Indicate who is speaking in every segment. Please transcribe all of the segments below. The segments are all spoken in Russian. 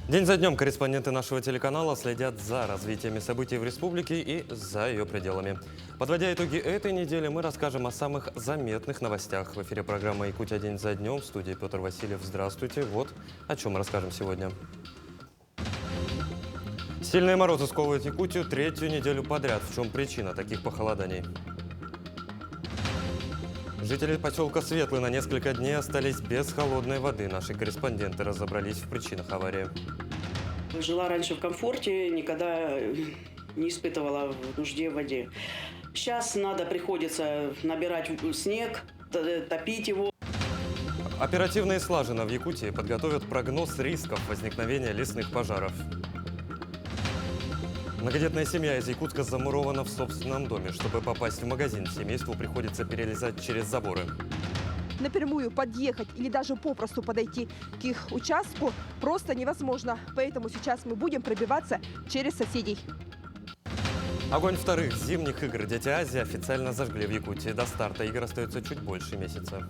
Speaker 1: День за днем корреспонденты нашего телеканала следят за развитиями событий в республике и за ее пределами. Подводя итоги этой недели, мы расскажем о самых заметных новостях. В эфире программа «Якутия. День за днем». В студии Петр Васильев. Здравствуйте. Вот о чем мы расскажем сегодня. Сильные морозы сковывают Якутию третью неделю подряд. В чем причина таких похолоданий? Жители поселка Светлый на несколько дней остались без холодной воды. Наши корреспонденты разобрались в причинах аварии.
Speaker 2: Жила раньше в комфорте, никогда не испытывала в нужде в воде. Сейчас приходится набирать снег, топить его.
Speaker 1: Оперативно и слаженно в Якутии подготовят прогноз рисков возникновения лесных пожаров. Многодетная семья из Якутска замурована в собственном доме. Чтобы попасть в магазин, семейству приходится перелезать через заборы.
Speaker 3: Напрямую подъехать или даже попросту подойти к их участку просто невозможно. Поэтому сейчас мы будем пробиваться через соседей.
Speaker 1: Огонь вторых зимних игр «Дети Азии» официально зажгли в Якутии. До старта игр остается чуть больше месяца.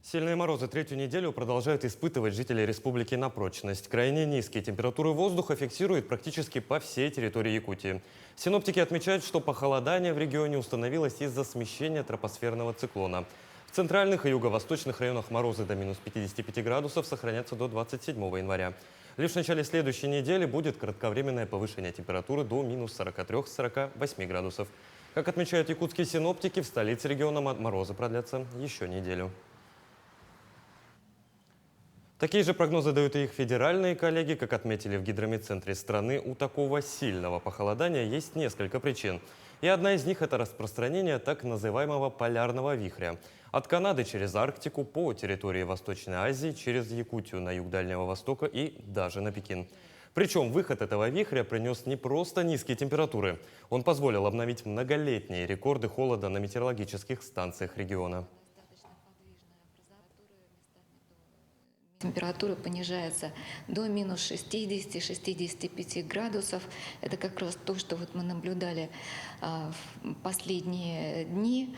Speaker 1: Сильные морозы третью неделю продолжают испытывать жители республики на прочность. Крайне низкие температуры воздуха фиксируют практически по всей территории Якутии. Синоптики отмечают, что похолодание в регионе установилось из-за смещения тропосферного циклона. В центральных и юго-восточных районах морозы до минус 55 градусов сохранятся до 27 января. Лишь в начале следующей недели будет кратковременное повышение температуры до минус 43-48 градусов. Как отмечают якутские синоптики, в столице региона морозы продлятся еще неделю. Такие же прогнозы дают и их федеральные коллеги. Как отметили в гидрометцентре страны, у такого сильного похолодания есть несколько причин. И одна из них – это распространение так называемого полярного вихря. От Канады через Арктику, по территории Восточной Азии, через Якутию на юг Дальнего Востока и даже на Пекин. Причем выход этого вихря принес не просто низкие температуры. Он позволил обновить многолетние рекорды холода на метеорологических станциях региона.
Speaker 4: Температура понижается до минус 60-65 градусов. Это как раз то, что мы наблюдали в последние дни.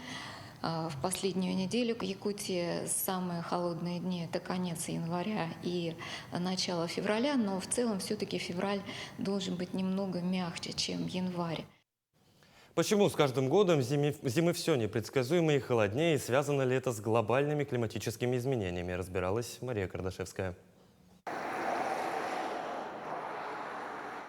Speaker 4: В последнюю неделю в Якутии самые холодные дни – это конец января и начало февраля, но в целом все-таки февраль должен быть немного мягче, чем январь.
Speaker 1: Почему с каждым годом зимы все непредсказуемее и холоднее, и связано ли это с глобальными климатическими изменениями, разбиралась Мария Кардашевская.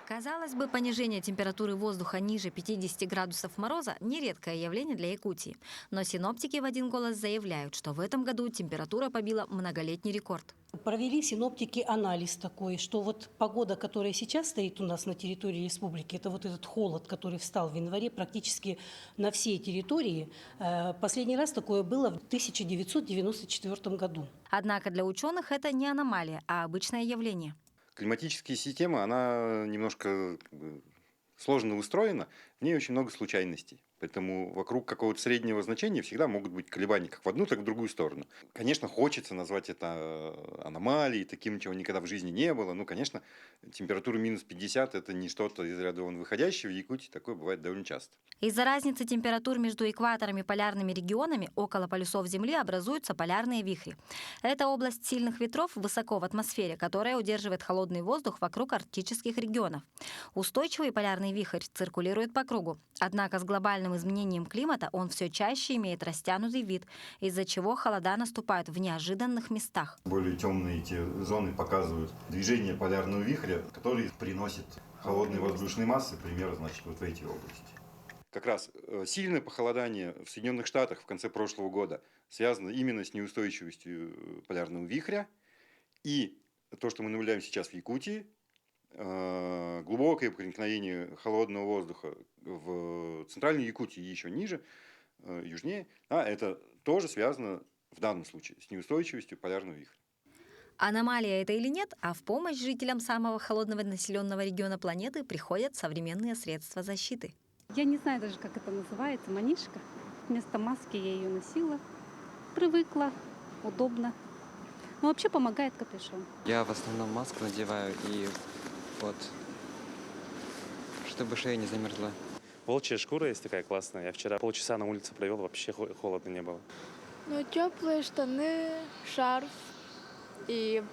Speaker 5: Казалось бы, понижение температуры воздуха ниже 50 градусов мороза – нередкое явление для Якутии. Но синоптики в один голос заявляют, что в этом году температура побила многолетний рекорд.
Speaker 6: Провели синоптики анализ такой, что вот погода, которая сейчас стоит у нас на территории республики, это вот этот холод, который встал в январе практически на всей территории. Последний раз такое было в 1994 году.
Speaker 5: Однако для ученых это не аномалия, а обычное явление.
Speaker 7: Климатическая система, она немножко сложно устроена, в ней очень много случайностей. Поэтому вокруг какого-то среднего значения всегда могут быть колебания как в одну, так и в другую сторону. Конечно, хочется назвать это аномалией, таким, чего никогда в жизни не было. Ну, конечно, температура минус 50 – это не что-то из ряда вон выходящее. В Якутии такое бывает довольно часто.
Speaker 5: Из-за разницы температур между экватором и полярными регионами около полюсов Земли образуются полярные вихри. Это область сильных ветров высоко в атмосфере, которая удерживает холодный воздух вокруг арктических регионов. Устойчивый полярный вихрь циркулирует по кругу. Однако с глобальным изменением климата он все чаще имеет растянутый вид, из-за чего холода наступают в неожиданных местах.
Speaker 7: Более темные эти зоны показывают движение полярного вихря, который приносит холодные воздушные массы, примерно, значит, вот в эти области. Как раз сильное похолодание в Соединенных Штатах в конце прошлого года связано именно с неустойчивостью полярного вихря. И то, что мы наблюдаем сейчас в Якутии, глубокое проникновение холодного воздуха в центральной Якутии и еще ниже, южнее, это тоже связано в данном случае с неустойчивостью полярного вихря.
Speaker 5: Аномалия это или нет, а в помощь жителям самого холодного населенного региона планеты приходят современные средства защиты.
Speaker 8: Я не знаю даже, как это называется, манишка. Вместо маски я ее носила. Привыкла, удобно. Но вообще помогает капюшон.
Speaker 9: Я в основном маску надеваю и вот, чтобы шея не замерзла.
Speaker 10: Волчья шкура есть такая классная. Я вчера полчаса на улице провел, вообще холодно не было.
Speaker 11: Ну, теплые штаны, шарф, и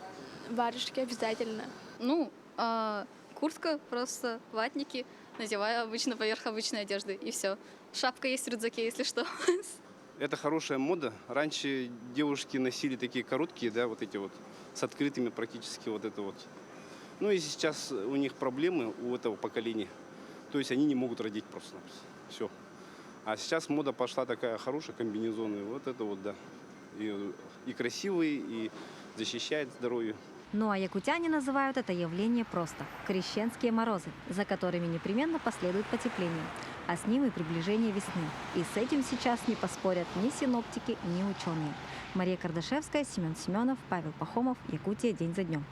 Speaker 11: варежки обязательно.
Speaker 12: Ну, куртка, просто ватники. Надеваю обычно поверх обычной одежды, и все. Шапка есть в рюкзаке, если что.
Speaker 13: Это хорошая мода. Раньше девушки носили такие короткие, да, вот эти вот, с открытыми практически вот это вот. Ну и сейчас у них проблемы, у этого поколения. То есть они не могут родить просто. Все. А сейчас мода пошла такая хорошая, комбинезоны. Вот это вот, да. И красивые, и защищает здоровье.
Speaker 5: Ну а якутяне называют это явление просто – крещенские морозы, за которыми непременно последует потепление, а с ним и приближение весны. И с этим сейчас не поспорят ни синоптики, ни ученые. Мария Кардашевская, Семен Семенов, Павел Пахомов. Якутия день за днем.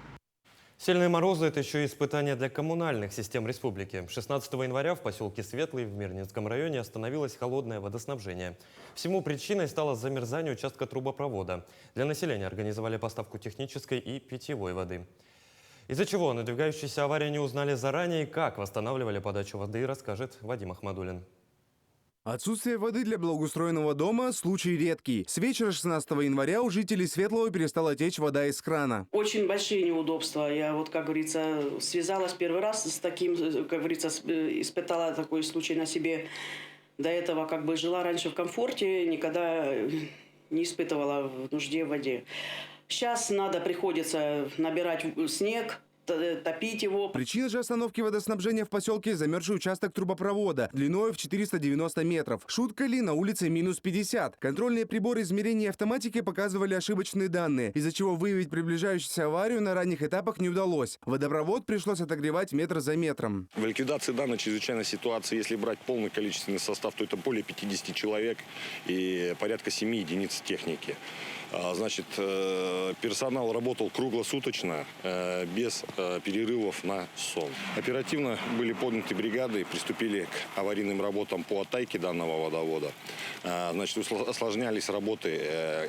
Speaker 1: Сильные морозы – это еще и испытание для коммунальных систем республики. 16 января в поселке Светлый в Мирнинском районе остановилось холодное водоснабжение. Всему причиной стало замерзание участка трубопровода. Для населения организовали поставку технической и питьевой воды. Из-за чего надвигающиеся аварии не узнали заранее и как восстанавливали подачу воды, расскажет Вадим Ахмадулин.
Speaker 14: Отсутствие воды для благоустроенного дома – случай редкий. С вечера 16 января у жителей Светлого перестала течь вода из крана.
Speaker 2: Очень большие неудобства. Я вот, как говорится, связалась первый раз с таким, как говорится, испытала такой случай на себе. До этого как бы жила раньше в комфорте, никогда не испытывала в нужде в воде. Сейчас приходится набирать снег, топить его.
Speaker 14: Причина же остановки водоснабжения в поселке – замерзший участок трубопровода длиной в 490 метров. Шутка ли, на улице минус 50. Контрольные приборы измерения автоматики показывали ошибочные данные, из-за чего выявить приближающуюся аварию на ранних этапах не удалось. Водопровод пришлось отогревать метр за метром.
Speaker 15: В ликвидации данной чрезвычайной ситуации, если брать полный количественный состав, то это более 50 человек и порядка 7 единиц техники. Значит, персонал работал круглосуточно, без перерывов на сон. Оперативно были подняты бригады и приступили к аварийным работам по оттайке данного водовода. Значит, осложнялись работы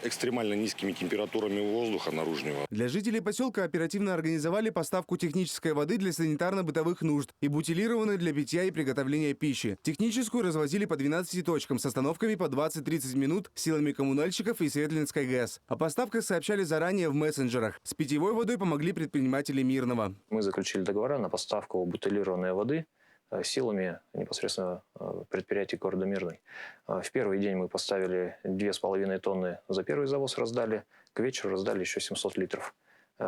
Speaker 15: экстремально низкими температурами воздуха наружного.
Speaker 14: Для жителей поселка оперативно организовали поставку технической воды для санитарно-бытовых нужд и бутилированной для питья и приготовления пищи. Техническую развозили по 12 точкам с остановками по 20-30 минут силами коммунальщиков и Светлинской ГЭС. О поставках сообщали заранее в мессенджерах. С питьевой водой помогли предприниматели Мирного.
Speaker 16: Мы заключили договора на поставку бутилированной воды силами непосредственно предприятий города Мирный. В первый день мы поставили 2,5 тонны за первый завоз раздали. К вечеру раздали еще 700 литров.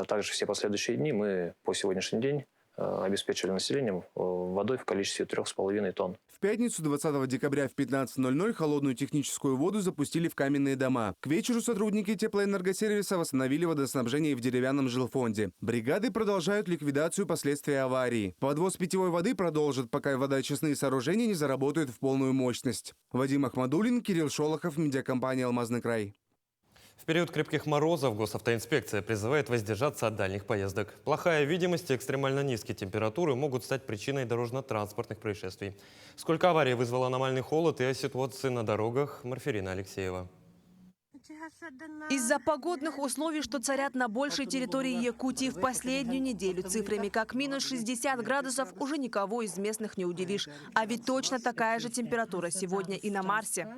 Speaker 16: Также все последующие дни мы по сегодняшний день обеспечили населением водой в количестве 3,5 тонн.
Speaker 14: В пятницу 20 декабря в 15:00 холодную техническую воду запустили в каменные дома. К вечеру сотрудники теплоэнергосервиса восстановили водоснабжение в деревянном жилфонде. Бригады продолжают ликвидацию последствий аварии. Подвоз питьевой воды продолжат, пока водоочистные сооружения не заработают в полную мощность. Вадим Ахмадулин, Кирилл Шолохов, медиакомпания «Алмазный край».
Speaker 1: В период крепких морозов госавтоинспекция призывает воздержаться от дальних поездок. Плохая видимость и экстремально низкие температуры могут стать причиной дорожно-транспортных происшествий. Сколько аварий вызвал аномальный холод и о ситуации на дорогах, Марферина Алексеева.
Speaker 17: Из-за погодных условий, что царят на большей территории Якутии в последнюю неделю, цифрами как минус 60 градусов, уже никого из местных не удивишь. А ведь точно такая же температура сегодня и на Марсе.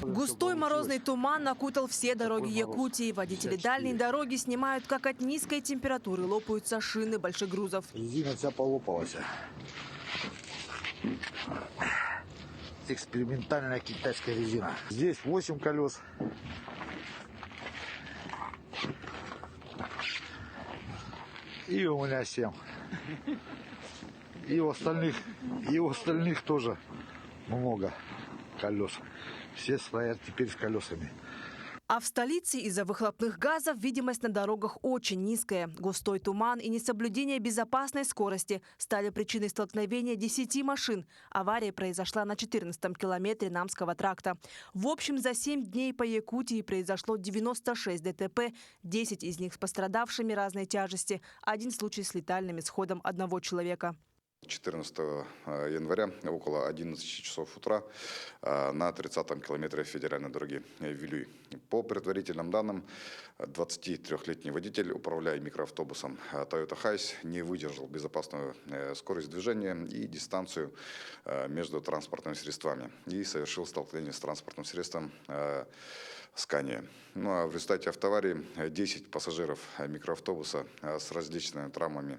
Speaker 17: Густой морозный туман окутал все дороги Якутии. Водители дальней дороги снимают, как от низкой температуры лопаются шины больших грузов.
Speaker 18: Резина вся полопалась. Экспериментальная китайская резина. Здесь 8 колес. И у меня 7. И у остальных тоже много колес. Все стоят теперь с колесами.
Speaker 17: А в столице из-за выхлопных газов видимость на дорогах очень низкая. Густой туман и несоблюдение безопасной скорости стали причиной столкновения 10 машин. Авария произошла на 14-м километре Намского тракта. В общем, за 7 дней по Якутии произошло 96 ДТП, 10 из них с пострадавшими разной тяжести, 1 случай с летальным исходом 1 человека.
Speaker 19: 14 января около 11 часов утра на 30-м километре федеральной дороги Вилюй. По предварительным данным, 23-летний водитель, управляя микроавтобусом Toyota Hiace, не выдержал безопасную скорость движения и дистанцию между транспортными средствами и совершил столкновение с транспортным средством Scania. Ну а в результате автоаварии 10 пассажиров микроавтобуса с различными травмами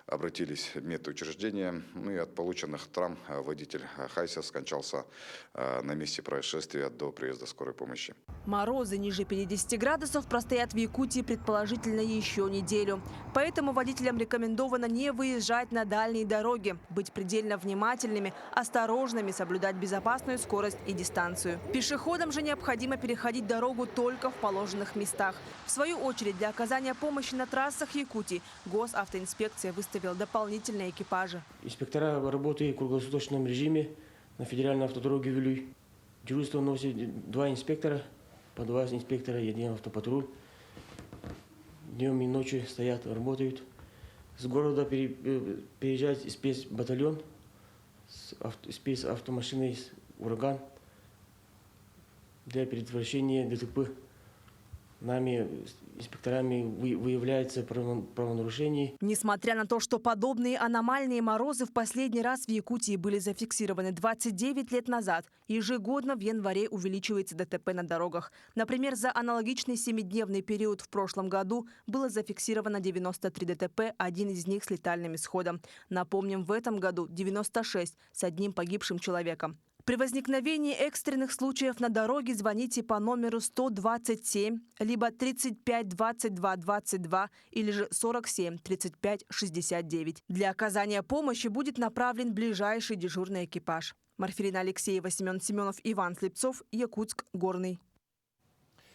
Speaker 19: обратились в медучреждение. Ну и от полученных травм водитель Hiace скончался на месте происшествия до приезда скорой помощи.
Speaker 17: Морозы ниже 50 градусов простоят в Якутии предположительно еще неделю. Поэтому водителям рекомендовано не выезжать на дальние дороги, быть предельно внимательными, осторожными, соблюдать безопасную скорость и дистанцию. Пешеходам же необходимо переходить дорогу только в положенных местах. В свою очередь, для оказания помощи на трассах Якутии госавтоинспекция выставила дополнительные экипажи.
Speaker 20: Инспектора работают в круглосуточном режиме на федеральной автодороге Вилюй. Дежурство носит 2 инспектора, по 2 инспектора и 1 автопатруль. Днем и ночью стоят, работают. С города переезжает спецбатальон, спецавтомашиной «Ураган» для предотвращения ДТП. Нами, инспекторами, выявляется правонарушений.
Speaker 17: Несмотря на то, что подобные аномальные морозы в последний раз в Якутии были зафиксированы 29 лет назад, ежегодно в январе увеличивается ДТП на дорогах. Например, за аналогичный 7-дневный период в прошлом году было зафиксировано 93 ДТП, один из них с летальным исходом. Напомним, в этом году 96 с одним погибшим человеком. При возникновении экстренных случаев на дороге звоните по номеру 127, либо 35 22 22 или же 47 35 69. Для оказания помощи будет направлен ближайший дежурный экипаж. Марфелина Алексеева, Семен Семенов, Иван Слепцов, Якутск, Горный.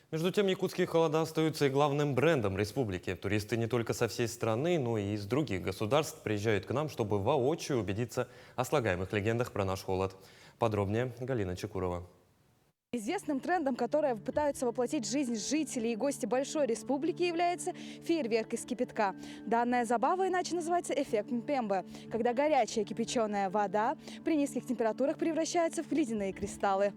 Speaker 1: Между тем, якутские холода остаются и главным брендом республики. Туристы не только со всей страны, но и из других государств приезжают к нам, чтобы воочию убедиться о слагаемых легендах про наш холод. Подробнее Галина Чекурова.
Speaker 21: Известным трендом, который пытаются воплотить в жизнь жители и гости большой республики, является фейерверк из кипятка. Данная забава иначе называется эффект Мпембе, когда горячая кипяченая вода при низких температурах превращается в ледяные кристаллы.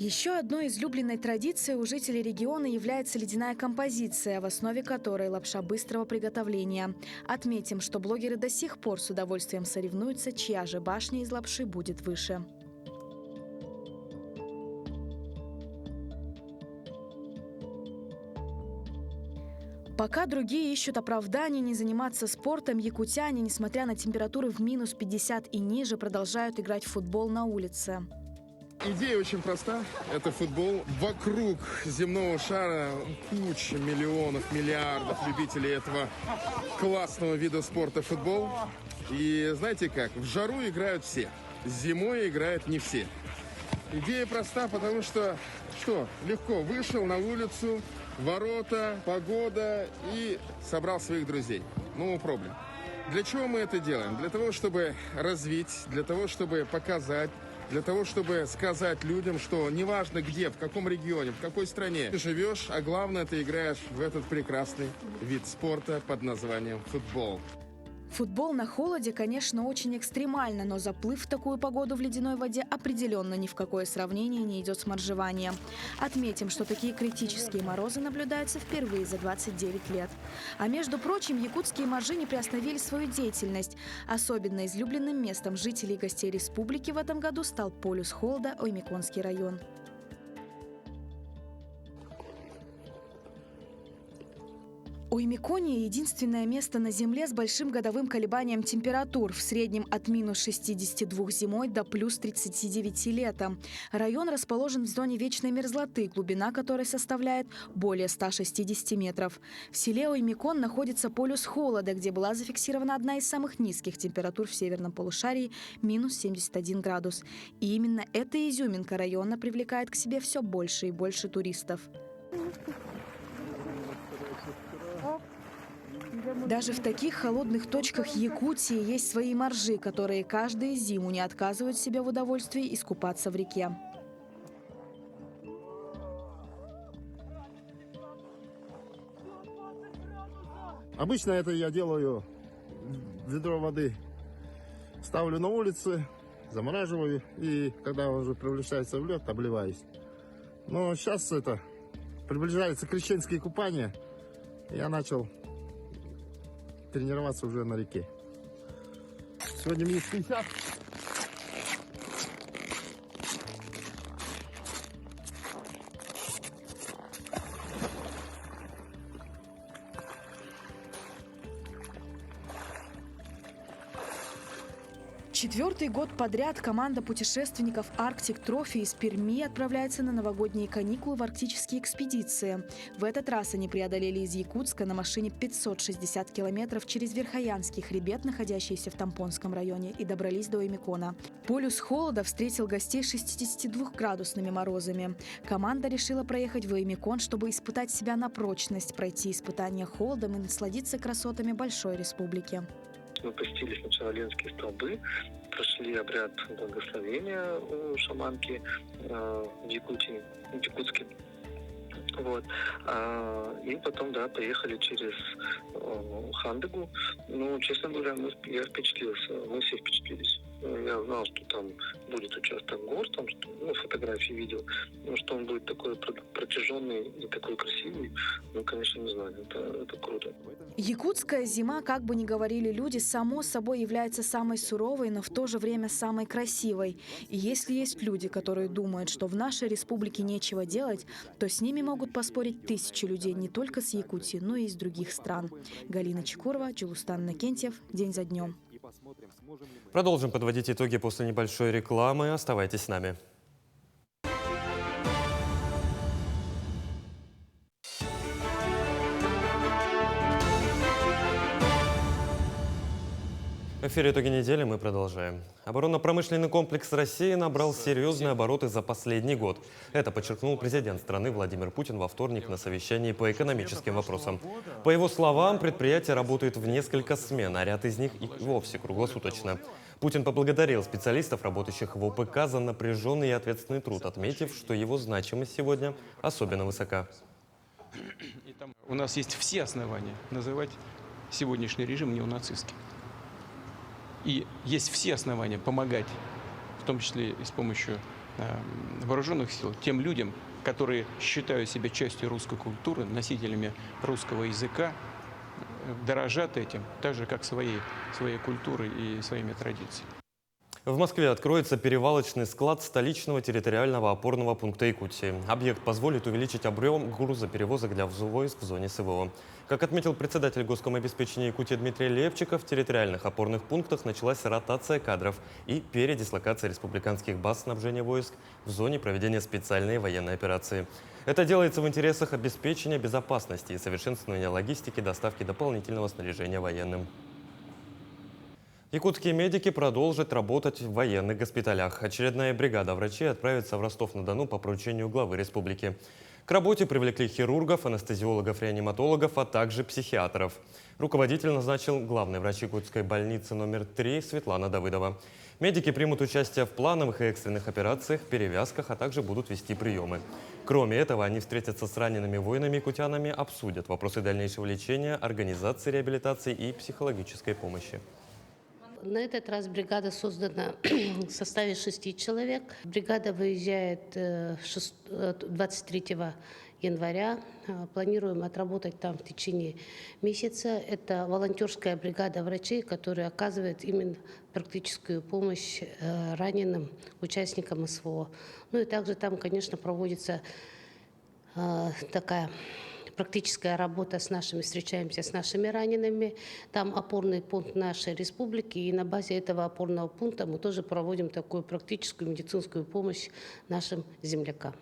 Speaker 21: Еще одной излюбленной традицией у жителей региона является ледяная композиция, в основе которой лапша быстрого приготовления. Отметим, что блогеры до сих пор с удовольствием соревнуются, чья же башня из лапши будет выше. Пока другие ищут оправдания не заниматься спортом, якутяне, несмотря на температуры в минус 50 и ниже, продолжают играть в футбол на улице.
Speaker 22: Идея очень проста. Это футбол. Вокруг земного шара куча миллионов, миллиардов любителей этого классного вида спорта футбол. И знаете как? В жару играют все. Зимой играют не все. Идея проста, потому что легко вышел на улицу, ворота, погода и собрал своих друзей. No problem. Для чего мы это делаем? Для того, чтобы развить, для того, чтобы показать, для того, чтобы сказать людям, что неважно где, в каком регионе, в какой стране ты живешь, а главное, ты играешь в этот прекрасный вид спорта под названием футбол.
Speaker 21: Футбол на холоде, конечно, очень экстремально, но заплыв в такую погоду в ледяной воде определенно ни в какое сравнение не идет с моржеванием. Отметим, что такие критические морозы наблюдаются впервые за 29 лет. А между прочим, якутские моржи не приостановили свою деятельность. Особенно излюбленным местом жителей и гостей республики в этом году стал полюс холода Оймеконский район. Оймекония – единственное место на Земле с большим годовым колебанием температур, в среднем от минус 62 зимой до плюс 39 летом. Район расположен в зоне вечной мерзлоты, глубина которой составляет более 160 метров. В селе Оймекон находится полюс холода, где была зафиксирована одна из самых низких температур в северном полушарии – минус 71 градус. И именно эта изюминка района привлекает к себе все больше и больше туристов. Даже в таких холодных точках Якутии есть свои моржи, которые каждую зиму не отказывают себе в удовольствии искупаться в реке.
Speaker 22: Обычно это я делаю ведро воды, ставлю на улице, замораживаю, и когда он уже превращается в лед, обливаюсь. Но сейчас это приближается крещенские купания, я начал тренироваться уже на реке. Сегодня минус 50.
Speaker 21: Четвертый год подряд команда путешественников Arctic Trophy из Перми отправляется на новогодние каникулы в арктические экспедиции. В этот раз они преодолели из Якутска на машине 560 километров через Верхоянский хребет, находящийся в Тампонском районе, и добрались до Эмикона. Полюс холода встретил гостей 62-градусными морозами. Команда решила проехать в Эмикон, чтобы испытать себя на прочность, пройти испытания холодом и насладиться красотами Большой Республики.
Speaker 3: Мы посетили сначала Ленинские столбы, прошли обряд благословения у шаманки в Якутске. Вот. И потом, поехали через Хандыгу. Ну, честно говоря, я впечатлился, мы все впечатлились. Я знал, что там будет участок гор, там, фотографии видел, но что он будет такой протяженный и такой красивый, конечно, не знаю, это круто.
Speaker 21: Якутская зима, как бы ни говорили люди, само собой является самой суровой, но в то же время самой красивой. И если есть люди, которые думают, что в нашей республике нечего делать, то с ними могут поспорить тысячи людей не только с Якутии, но и из других стран. Галина Чекурова, Джулустан Накентьев. День за днем.
Speaker 1: Продолжим подводить итоги после небольшой рекламы. Оставайтесь с нами. В эфире «Итоги недели» мы продолжаем. Оборонно-промышленный комплекс России набрал серьезные обороты за последний год. Это подчеркнул президент страны Владимир Путин во вторник на совещании по экономическим вопросам. По его словам, предприятие работает в несколько смен, а ряд из них и вовсе круглосуточно. Путин поблагодарил специалистов, работающих в ОПК, за напряженный и ответственный труд, отметив, что его значимость сегодня особенно высока.
Speaker 4: У нас есть все основания называть сегодняшний режим неонацистским. И есть все основания помогать, в том числе и с помощью вооруженных сил, тем людям, которые считают себя частью русской культуры, носителями русского языка, дорожат этим, так же, как своей культурой и своими традициями.
Speaker 1: В Москве откроется перевалочный склад столичного территориального опорного пункта Якутии. Объект позволит увеличить объем грузоперевозок для войск в зоне СВО. Как отметил председатель Госкомобеспечения Якутии Дмитрий Левчиков, в территориальных опорных пунктах началась ротация кадров и передислокация республиканских баз снабжения войск в зоне проведения специальной военной операции. Это делается в интересах обеспечения безопасности и совершенствования логистики доставки дополнительного снаряжения военным. Якутские медики продолжат работать в военных госпиталях. Очередная бригада врачей отправится в Ростов-на-Дону по поручению главы республики. К работе привлекли хирургов, анестезиологов, реаниматологов, а также психиатров. Руководитель назначил главный врач Якутской больницы номер 3 Светлана Давыдова. Медики примут участие в плановых и экстренных операциях, перевязках, а также будут вести приемы. Кроме этого, они встретятся с ранеными воинами-якутянами, обсудят вопросы дальнейшего лечения, организации реабилитации и психологической помощи.
Speaker 23: На этот раз бригада создана в составе 6 человек. Бригада выезжает 23 января. Планируем отработать там в течение месяца. Это волонтерская бригада врачей, которая оказывает именно практическую помощь раненым участникам СВО. Ну и также там, конечно, проводится такая практическая работа с нашими, встречаемся с нашими ранеными. Там опорный пункт нашей республики, и на базе этого опорного пункта мы тоже проводим такую практическую медицинскую помощь нашим землякам.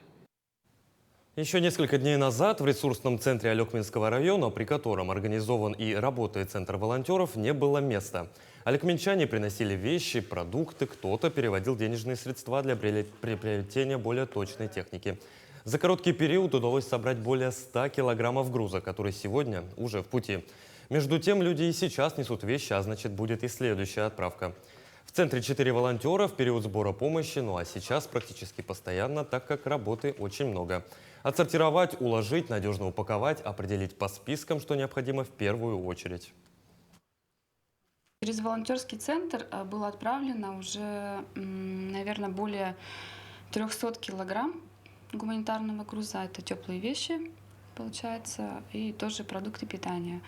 Speaker 1: Еще несколько дней назад в ресурсном центре Алекминского района, при котором организован и работает центр волонтеров, не было места. Алекминчане приносили вещи, продукты, кто-то переводил денежные средства для приобретения более точной техники. За короткий период удалось собрать более 100 килограммов груза, который сегодня уже в пути. Между тем, люди и сейчас несут вещи, а значит, будет и следующая отправка. В центре 4 волонтера в период сбора помощи, ну а сейчас практически постоянно, так как работы очень много. Отсортировать, уложить, надежно упаковать, определить по спискам, что необходимо в первую очередь.
Speaker 6: Через волонтерский центр было отправлено уже, наверное, более 300 килограмм гуманитарного груза. Это теплые вещи, получается, и тоже продукты питания.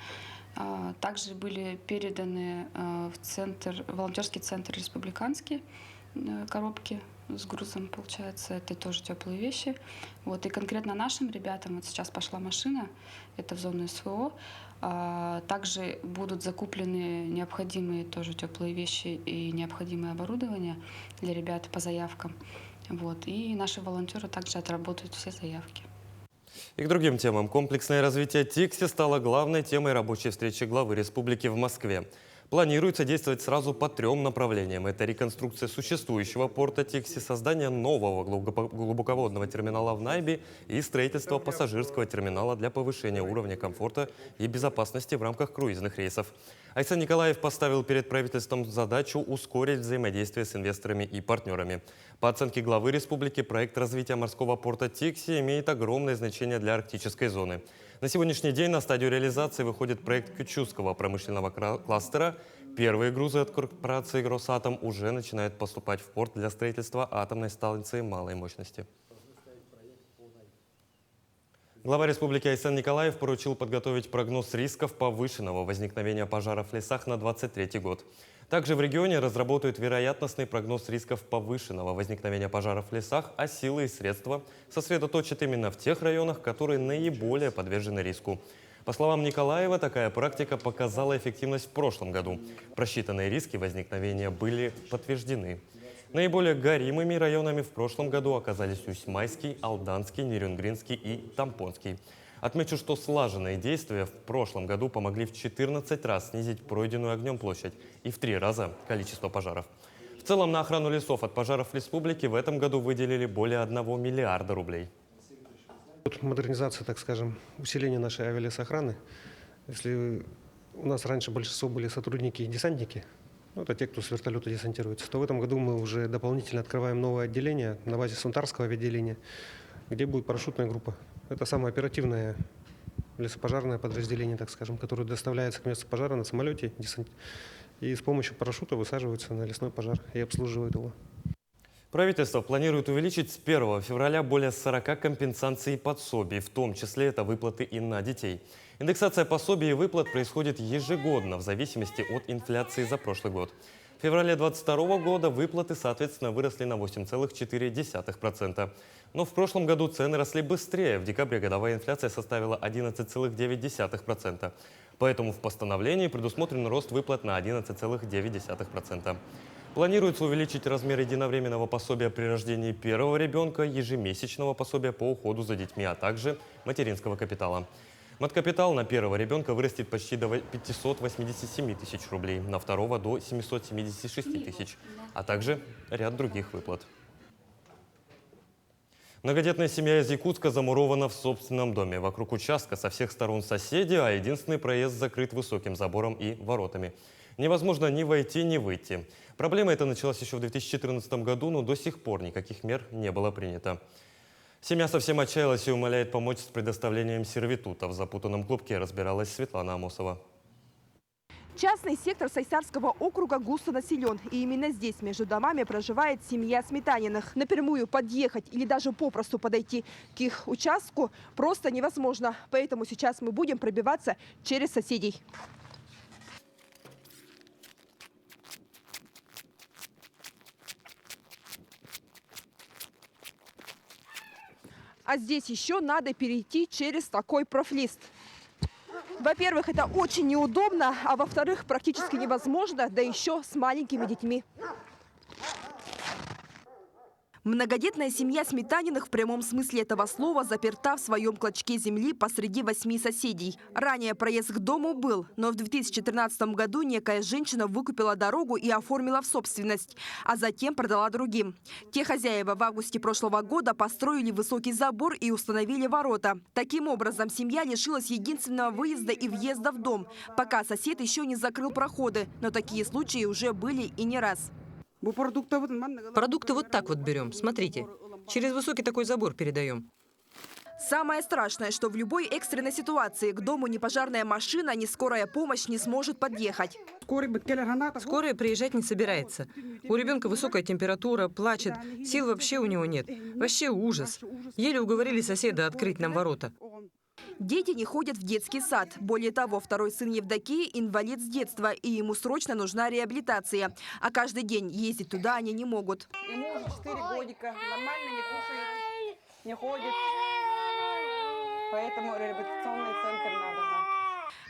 Speaker 6: Также были переданы в волонтерский центр республиканский коробки с грузом, получается, это тоже теплые вещи. Вот, и конкретно нашим ребятам, вот сейчас пошла машина, это в зону СВО, также будут закуплены необходимые тоже теплые вещи и необходимое оборудование для ребят по заявкам. Вот, и наши волонтеры также отработают все заявки.
Speaker 1: И к другим темам. Комплексное развитие ТИКСИ стало главной темой рабочей встречи главы республики в Москве. Планируется действовать сразу по 3 направлениям. Это реконструкция существующего порта ТИКСИ, создание нового глубоководного терминала в Найбе и строительство пассажирского терминала для повышения уровня комфорта и безопасности в рамках круизных рейсов. Айсан Николаев поставил перед правительством задачу ускорить взаимодействие с инвесторами и партнерами. По оценке главы республики, проект развития морского порта ТИКСИ имеет огромное значение для арктической зоны. На сегодняшний день на стадию реализации выходит проект Кючукского промышленного кластера. Первые грузы от корпорации «Росатом» уже начинают поступать в порт для строительства атомной станции малой мощности. Глава республики Айсан Николаев поручил подготовить прогноз рисков повышенного возникновения пожаров в лесах на 2023 год. Также в регионе разработают вероятностный прогноз рисков повышенного возникновения пожаров в лесах, а силы и средства сосредоточат именно в тех районах, которые наиболее подвержены риску. По словам Николаева, такая практика показала эффективность в прошлом году. Просчитанные риски возникновения были подтверждены. Наиболее горимыми районами в прошлом году оказались Усть-Майский, Алданский, Нерюнгринский и Тампонский. Отмечу, что слаженные действия в прошлом году помогли в 14 раз снизить пройденную огнем площадь и в 3 раза количество пожаров. В целом на охрану лесов от пожаров в республике в этом году выделили более 1 миллиарда рублей.
Speaker 7: Модернизация, так скажем, усиление нашей авиалесохраны. Если у нас раньше большинство были сотрудники и десантники, это те, кто с вертолета десантируется, то в этом году мы уже дополнительно открываем новое отделение на базе Сунтарского авиаотделения, где будет парашютная группа. Это самое оперативное лесопожарное подразделение, так скажем, которое доставляется к месту пожара на самолете и с помощью парашюта высаживается на лесной пожар и обслуживает его.
Speaker 1: Правительство планирует увеличить с 1 февраля более 40 компенсаций и пособий, в том числе это выплаты и на детей. Индексация пособий и выплат происходит ежегодно в зависимости от инфляции за прошлый год. В феврале 2022 года выплаты, соответственно, выросли на 8,4%. Но в прошлом году цены росли быстрее. В декабре годовая инфляция составила 11,9%. Поэтому в постановлении предусмотрен рост выплат на 11,9%. Планируется увеличить размер единовременного пособия при рождении первого ребенка, ежемесячного пособия по уходу за детьми, а также материнского капитала. Маткапитал на первого ребенка вырастет почти до 587 тысяч рублей, на второго до 776 тысяч, а также ряд других выплат. Многодетная семья из Якутска замурована в собственном доме. Вокруг участка со всех сторон соседи, а единственный проезд закрыт высоким забором и воротами. Невозможно ни войти, ни выйти. Проблема эта началась еще в 2014 году, но до сих пор никаких мер не было принято. Семья совсем отчаялась и умоляет помочь с предоставлением сервитута. В запутанном клубке разбиралась Светлана Амосова.
Speaker 17: Частный сектор Сайсарского округа густо населен. И именно здесь между домами проживает семья Сметаниных. Напрямую подъехать или даже попросту подойти к их участку просто невозможно. Поэтому сейчас мы будем пробиваться через соседей. А здесь еще надо перейти через такой профлист. Во-первых, это очень неудобно, а во-вторых, практически невозможно, да еще с маленькими детьми. Многодетная семья Сметаниных в прямом смысле этого слова заперта в своем клочке земли посреди 8 соседей. Ранее проезд к дому был, но в 2013 году некая женщина выкупила дорогу и оформила в собственность, а затем продала другим. Те хозяева в августе прошлого года построили высокий забор и установили ворота. Таким образом, семья лишилась единственного выезда и въезда в дом, пока сосед еще не закрыл проходы. Но такие случаи уже были и не раз.
Speaker 8: Продукты вот так вот берем. Смотрите, через высокий такой забор передаем.
Speaker 17: Самое страшное, что в любой экстренной ситуации к дому ни пожарная машина, ни скорая помощь не сможет подъехать.
Speaker 8: Скорая приезжать не собирается. У ребенка высокая температура, плачет, сил вообще у него нет. Вообще ужас. Еле уговорили соседа открыть нам ворота.
Speaker 17: Дети не ходят в детский сад. Более того, второй сын Евдокии – инвалид с детства, и ему срочно нужна реабилитация. А каждый день ездить туда они не могут.
Speaker 9: Ему уже 4 годика, нормально не кушает, не ходит. Поэтому реабилитационный центр надо.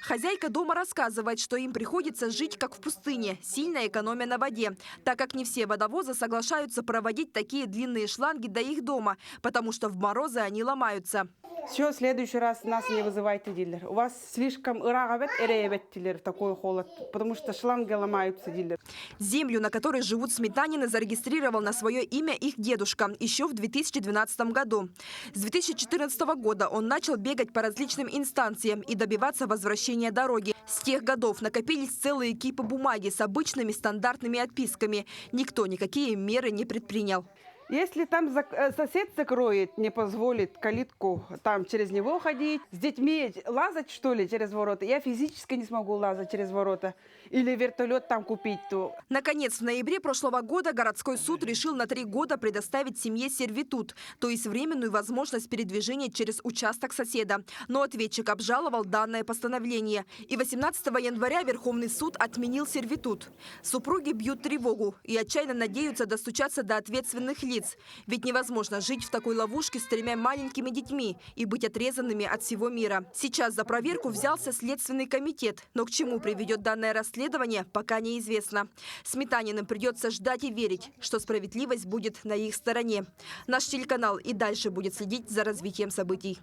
Speaker 17: Хозяйка дома рассказывает, что им приходится жить как в пустыне, сильно экономя на воде, так как не все водовозы соглашаются проводить такие длинные шланги до их дома, потому что в морозы они ломаются.
Speaker 9: Все, в следующий раз нас не вызывайте, дилер. У вас слишком в такой холод, потому что шланги ломаются, дилер.
Speaker 17: Землю, на которой живут сметанины, зарегистрировал на свое имя их дедушка еще в 2012 году. С 2014 года он начал бегать по различным инстанциям и добиваться возвращения дороги. С тех годов накопились целые кипы бумаги с обычными стандартными отписками. Никто никакие меры не предпринял.
Speaker 9: Если там сосед закроет, не позволит калитку там через него ходить, с детьми лазать, что ли, через ворота, я физически не смогу лазать через ворота. Или вертолет там купить. То.
Speaker 17: Наконец, в ноябре прошлого года городской суд решил на 3 года предоставить семье сервитут, то есть временную возможность передвижения через участок соседа. Но ответчик обжаловал данное постановление. И 18 января Верховный суд отменил сервитут. Супруги бьют тревогу и отчаянно надеются достучаться до ответственных лиц. Ведь невозможно жить в такой ловушке с 3 маленькими детьми и быть отрезанными от всего мира. Сейчас за проверку взялся Следственный комитет. Но к чему приведет данное расследование, пока неизвестно. Сметаниным придется ждать и верить, что справедливость будет на их стороне. Наш телеканал и дальше будет следить за развитием событий.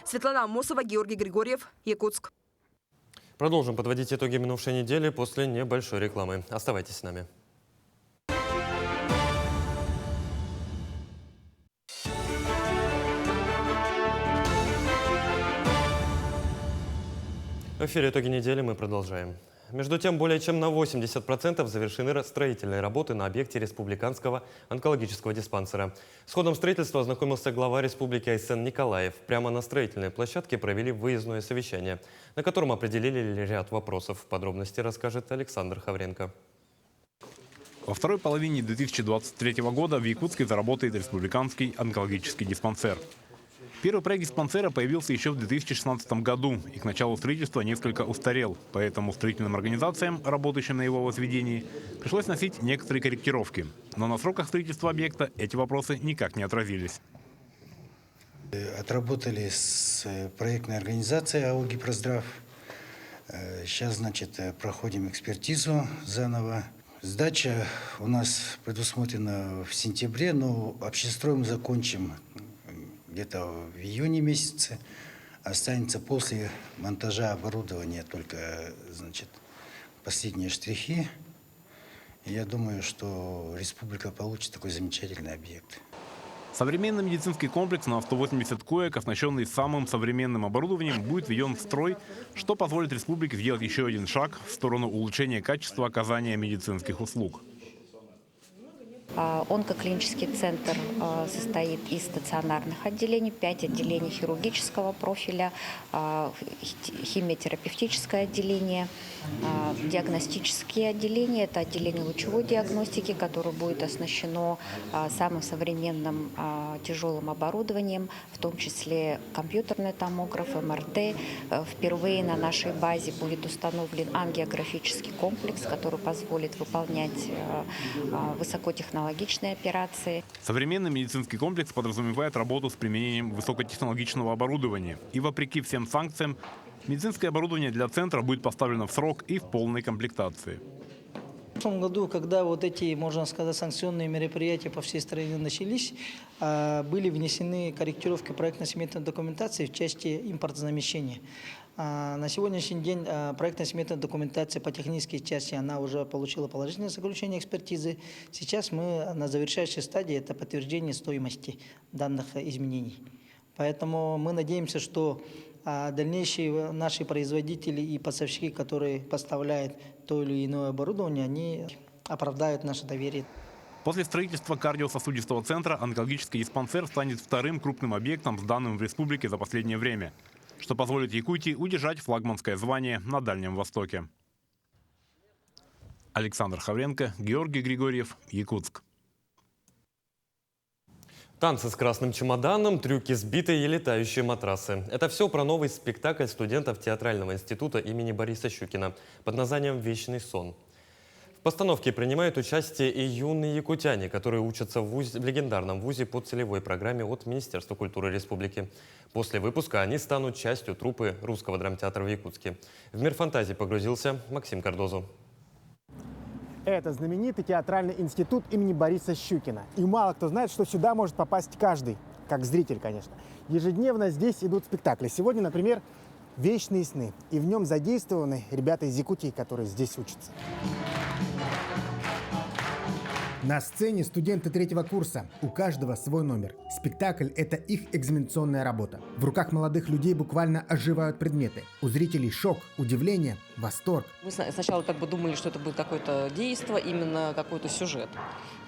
Speaker 17: Светлана Амосова, Георгий Григорьев, Якутск.
Speaker 1: Продолжим подводить итоги минувшей недели после небольшой рекламы. Оставайтесь с нами. В эфире «Итоги недели» мы продолжаем. Между тем, более чем на 80% завершены строительные работы на объекте республиканского онкологического диспансера. С ходом строительства ознакомился глава республики Айсен Николаев. Прямо на строительной площадке провели выездное совещание, на котором определили ряд вопросов. Подробности расскажет Александр Хавренко.
Speaker 10: Во второй половине 2023 года в Якутске заработает республиканский онкологический диспансер. Первый проект диспансера появился еще в 2016 году и к началу строительства несколько устарел. Поэтому строительным организациям, работающим на его возведении, пришлось вносить некоторые корректировки. Но на сроках строительства объекта эти вопросы никак не отразились.
Speaker 24: Отработали с проектной организацией АО «Гипроздрав». Сейчас, значит, проходим экспертизу заново. Сдача у нас предусмотрена в сентябре, но общестрой мы закончим где-то в июне месяце. Останется после монтажа оборудования только, значит, последние штрихи. И я думаю, что республика получит такой замечательный объект.
Speaker 10: Современный медицинский комплекс на 180 коек, оснащенный самым современным оборудованием, будет введен в строй, что позволит республике сделать еще один шаг в сторону улучшения качества оказания медицинских услуг.
Speaker 25: Онкоклинический центр состоит из стационарных отделений, 5 отделений хирургического профиля, химиотерапевтическое отделение, диагностические отделения. Это отделение лучевой диагностики, которое будет оснащено самым современным тяжелым оборудованием, в том числе компьютерный томограф, МРТ. Впервые на нашей базе будет установлен ангиографический комплекс, который позволит выполнять высокотехнологичные операции.
Speaker 10: Современный медицинский комплекс подразумевает работу с применением высокотехнологичного оборудования. И вопреки всем санкциям, медицинское оборудование для центра будет поставлено в срок и в полной комплектации.
Speaker 26: В том году, когда вот эти, можно сказать, санкционные мероприятия по всей стране начались, были внесены корректировки проектно-сметной документации в части импортозамещения. На сегодняшний день проектно-сметная документация по технической части, она уже получила положительное заключение экспертизы. Сейчас мы на завершающей стадии, это подтверждение стоимости данных изменений. Поэтому мы надеемся, что дальнейшие наши производители и поставщики, которые поставляют то или иное оборудование, они оправдают наше доверие.
Speaker 10: После строительства кардиососудистого центра онкологический диспансер станет вторым крупным объектом, сданным в республике за последнее время, что позволит Якутии удержать флагманское звание на Дальнем Востоке. Александр Хавренко, Георгий Григорьев, Якутск.
Speaker 1: Танцы с красным чемоданом, трюки с битой и летающие матрасы. Это все про новый спектакль студентов Театрального института имени Бориса Щукина под названием «Вечный сон». В постановке принимают участие и юные якутяне, которые учатся в легендарном вузе по целевой программе от Министерства культуры республики. После выпуска они станут частью труппы Русского драмтеатра в Якутске. В мир фантазии погрузился Максим Кардозу.
Speaker 2: Это знаменитый театральный институт имени Бориса Щукина. И мало кто знает, что сюда может попасть каждый, как зритель, конечно. Ежедневно здесь идут спектакли. Сегодня, например, «Вечные сны». И в нем задействованы ребята из Якутии, которые здесь учатся. На сцене студенты третьего курса. У каждого свой номер. Спектакль – это их экзаменационная работа. В руках молодых людей буквально оживают предметы. У зрителей шок, удивление, восторг.
Speaker 5: Мы сначала как бы думали, что это будет какое-то действие, именно какой-то сюжет.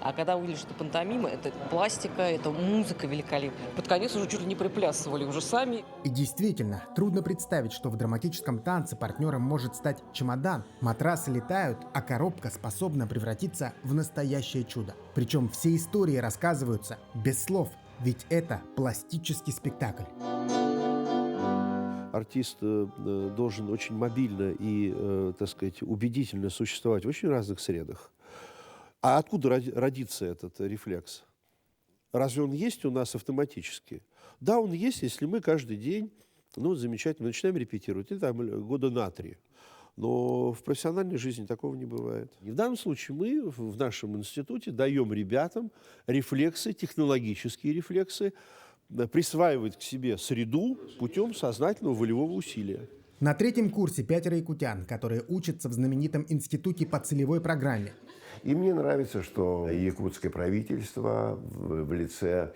Speaker 5: А когда увидели, что это пантомима, это пластика, это музыка великолепная. Под конец уже чуть ли не приплясывали уже сами.
Speaker 2: И действительно, трудно представить, что в драматическом танце партнером может стать чемодан. Матрасы летают, а коробка способна превратиться в настоящее чудо. Причем все истории рассказываются без слов, ведь это пластический спектакль.
Speaker 11: Артист должен очень мобильно и, так сказать, убедительно существовать в очень разных средах. А откуда родится этот рефлекс? Разве он есть у нас автоматически? Да, он есть, если мы каждый день, замечательно, начинаем репетировать, и там года на 3. Но в профессиональной жизни такого не бывает. И в данном случае мы в нашем институте даем ребятам рефлексы, технологические рефлексы, присваивать к себе среду путем сознательного волевого усилия.
Speaker 2: На третьем курсе 5 якутян, которые учатся в знаменитом институте по целевой программе.
Speaker 12: И мне нравится, что якутское правительство в лице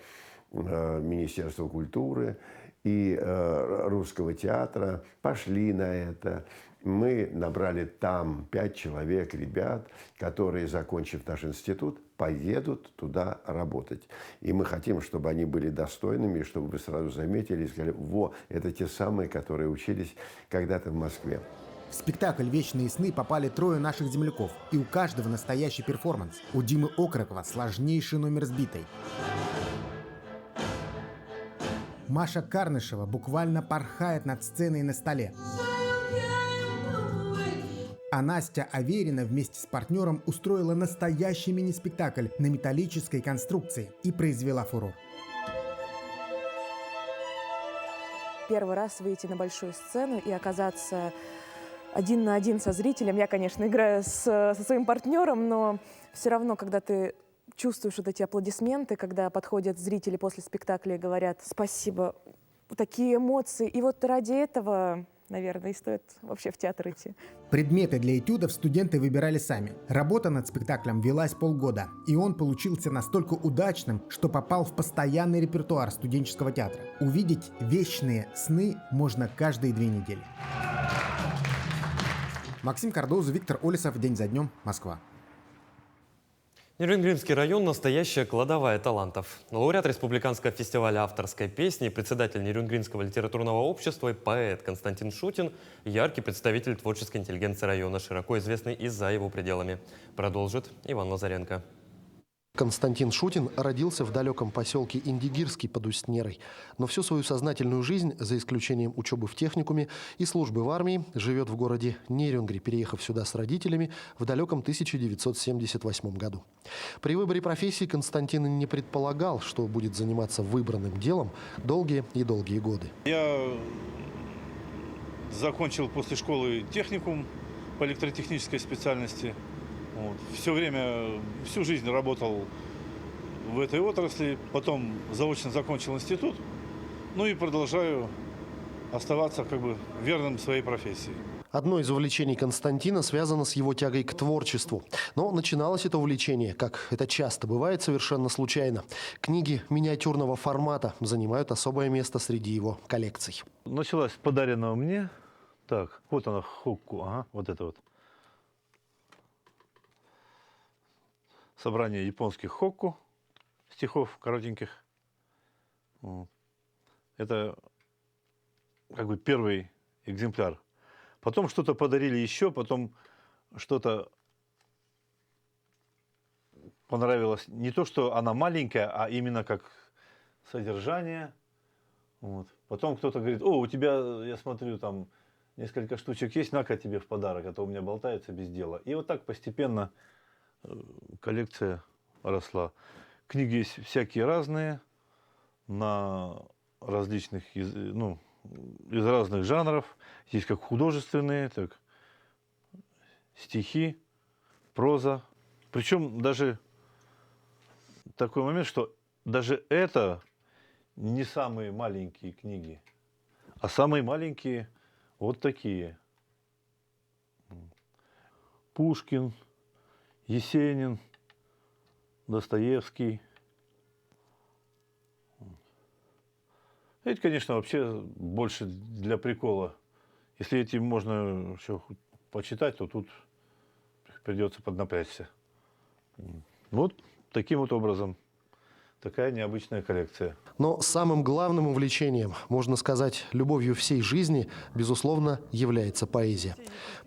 Speaker 12: Министерства культуры и Русского театра пошли на это. Мы набрали там 5 человек, ребят, которые, закончив наш институт, поедут туда работать. И мы хотим, чтобы они были достойными, чтобы вы сразу заметили и сказали: во, это те самые, которые учились когда-то в Москве.
Speaker 2: В спектакль «Вечные сны» попали 3 наших земляков. И у каждого настоящий перформанс. У Димы Окрокова сложнейший номер с битой. Маша Карнышева буквально порхает над сценой на столе. А Настя Аверина вместе с партнером устроила настоящий мини-спектакль на металлической конструкции и произвела фурор.
Speaker 13: Первый раз выйти на большую сцену и оказаться 1 на 1 со зрителем. Я, конечно, играю со своим партнером, но все равно, когда ты чувствуешь вот эти аплодисменты, когда подходят зрители после спектакля и говорят «спасибо», такие эмоции. И вот ради этого, наверное, и стоит вообще в театр идти.
Speaker 2: Предметы для этюдов студенты выбирали сами. Работа над спектаклем велась полгода, и он получился настолько удачным, что попал в постоянный репертуар студенческого театра. Увидеть «Вечные сны» можно каждые 2 недели. Максим Кардозу, Виктор Олесов. День за днем. Москва.
Speaker 1: Нерюнгринский район – настоящая кладовая талантов. Лауреат Республиканского фестиваля авторской песни, председатель Нерюнгринского литературного общества и поэт Константин Шутин – яркий представитель творческой интеллигенции района, широко известный и за его пределами. Продолжит Иван Лазаренко.
Speaker 15: Константин Шутин родился в далеком поселке Индигирский под Устнерой. Но всю свою сознательную жизнь, за исключением учебы в техникуме и службы в армии, живет в городе Нерюнгри, переехав сюда с родителями в далеком 1978 году. При выборе профессии Константин не предполагал, что будет заниматься выбранным делом долгие и долгие годы.
Speaker 27: Я закончил после школы техникум по электротехнической специальности. Всю жизнь работал в этой отрасли, потом заочно закончил институт, и продолжаю оставаться верным своей профессии.
Speaker 15: Одно из увлечений Константина связано с его тягой к творчеству. Но начиналось это увлечение, как это часто бывает, совершенно случайно. Книги миниатюрного формата занимают особое место среди его коллекций.
Speaker 28: Началась с подаренного мне. Так, вот она, хокку, ага, вот это вот. собрание японских хокку, стихов коротеньких. Вот. Это как бы первый экземпляр. Потом что-то подарили еще, потом что-то понравилось. Не то, что она маленькая, а именно как содержание. Вот. Потом кто-то говорит: о, у тебя, я смотрю, там несколько штучек есть, на-ка тебе в подарок, а то у меня болтается без дела. И вот так постепенно коллекция росла. Книги есть всякие разные, на различных, из разных жанров. Есть как художественные, так стихи, проза. Причем даже такой момент, что даже это не самые маленькие книги, а самые маленькие вот такие. Пушкин, Есенин, Достоевский. Это, конечно, вообще больше для прикола. Если этим можно еще почитать, то тут придется поднапрячься. Вот таким вот образом. Такая необычная коллекция.
Speaker 15: Но самым главным увлечением, можно сказать, любовью всей жизни, безусловно, является поэзия.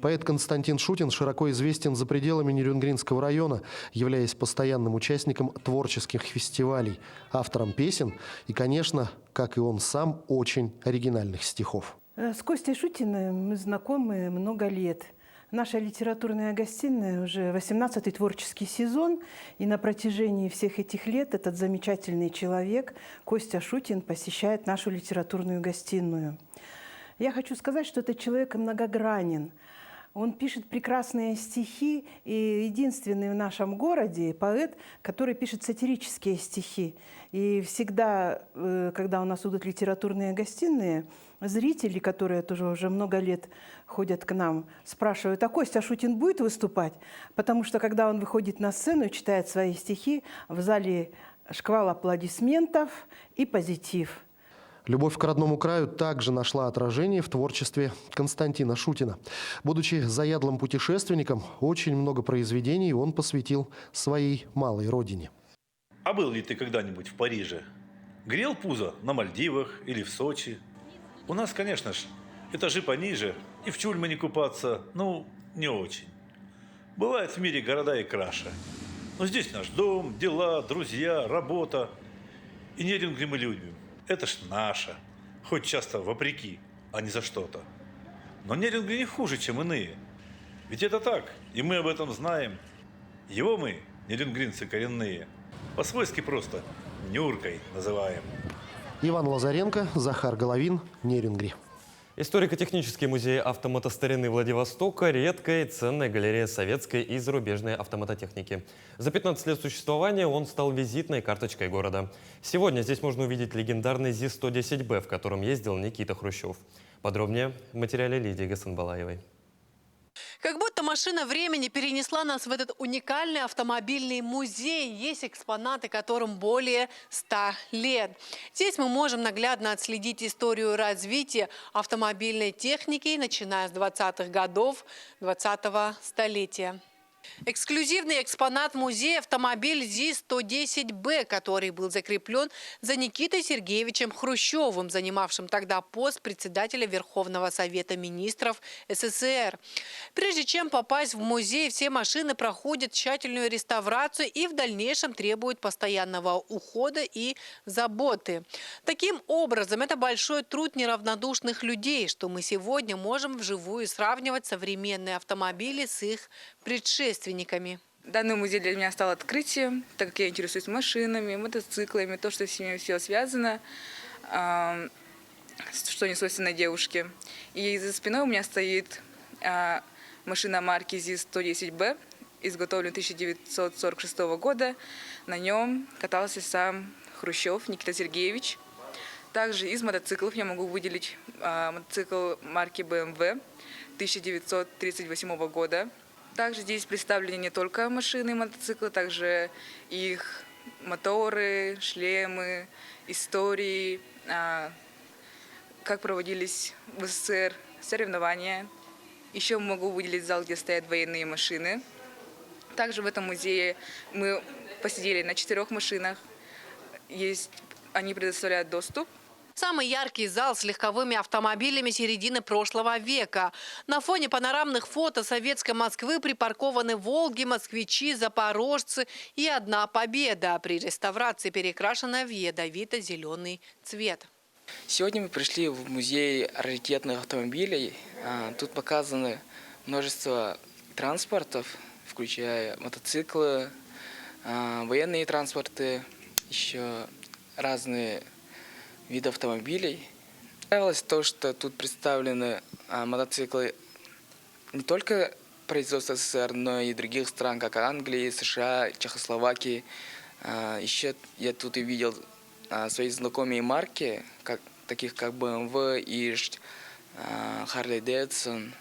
Speaker 15: Поэт Константин Шутин широко известен за пределами Нерюнгринского района, являясь постоянным участником творческих фестивалей, автором песен и, конечно, как и он сам, очень оригинальных стихов.
Speaker 3: С Костей Шутиным мы знакомы много лет. Наша литературная гостиная уже 18-й творческий сезон, и на протяжении всех этих лет этот замечательный человек, Костя Шутин, посещает нашу литературную гостиную. Я хочу сказать, что этот человек многогранен. Он пишет прекрасные стихи, и единственный в нашем городе поэт, который пишет сатирические стихи. И всегда, когда у нас идут литературные гостиные, зрители, которые тоже уже много лет ходят к нам, спрашивают: а Костя Шутин будет выступать? Потому что когда он выходит на сцену и читает свои стихи, в зале шквал аплодисментов и позитив.
Speaker 15: Любовь к родному краю также нашла отражение в творчестве Константина Шутина. Будучи заядлым путешественником, очень много произведений он посвятил своей малой родине.
Speaker 28: А был ли ты когда-нибудь в Париже? Грел пузо на Мальдивах или в Сочи? У нас, конечно же, этажи пониже, и в Чульмане купаться, не очень. Бывают в мире города и краше. Но здесь наш дом, дела, друзья, работа. И Нерюнгри мы любим. Это ж наше. Хоть часто вопреки, а не за что-то. Но Нерюнгри не хуже, чем иные. Ведь это так, и мы об этом знаем. Его мы, нерюнгринцы коренные, по-свойски просто Нюркой называем.
Speaker 15: Иван Лазаренко, Захар Головин, Нерюнгри.
Speaker 1: Историко-технический музей автомотостарины Владивостока – редкая и ценная галерея советской и зарубежной автомототехники. За 15 лет существования он стал визитной карточкой города. Сегодня здесь можно увидеть легендарный ЗИС-110Б, в котором ездил Никита Хрущев. Подробнее в материале Лидии Гасанбалаевой.
Speaker 14: Как будто машина времени перенесла нас в этот уникальный автомобильный музей. Есть экспонаты, которым более 100 лет. Здесь мы можем наглядно отследить историю развития автомобильной техники, начиная с 20-х годов 20-го столетия. Эксклюзивный экспонат музея – автомобиль ЗИС-110Б, который был закреплен за Никитой Сергеевичем Хрущевым, занимавшим тогда пост председателя Верховного Совета Министров СССР. Прежде чем попасть в музей, все машины проходят тщательную реставрацию и в дальнейшем требуют постоянного ухода и заботы. Таким образом, это большой труд неравнодушных людей, что мы сегодня можем вживую сравнивать современные автомобили с их предшественниками.
Speaker 16: Данный музей для меня стал открытием, так как я интересуюсь машинами, мотоциклами, то, что с ними все связано, что не свойственно девушке. И за спиной у меня стоит машина марки ЗИС-110Б, изготовлена 1946 года. На нем катался сам Хрущев Никита Сергеевич. Также из мотоциклов я могу выделить мотоцикл марки BMW 1938 года. Также здесь представлены не только машины и мотоциклы, также их моторы, шлемы, истории, как проводились в СССР соревнования. Еще могу выделить зал, где стоят военные машины. Также в этом музее мы посидели на 4 машинах. Они предоставляют доступ.
Speaker 14: Самый яркий зал с легковыми автомобилями середины прошлого века. На фоне панорамных фото советской Москвы припаркованы «Волги», «Москвичи», «Запорожцы» и «Одна Победа». При реставрации перекрашена в ядовито-зеленый цвет.
Speaker 4: Сегодня мы пришли в музей раритетных автомобилей. Тут показано множество транспортов, включая мотоциклы, военные транспорты, еще разные виды автомобилей. Нравилось то, что тут представлены мотоциклы не только производства СССР, но и других стран, как Англии, США, Чехословакии. Еще я тут и видел свои знакомые марки, таких как BMW, Иж, Harley Davidson.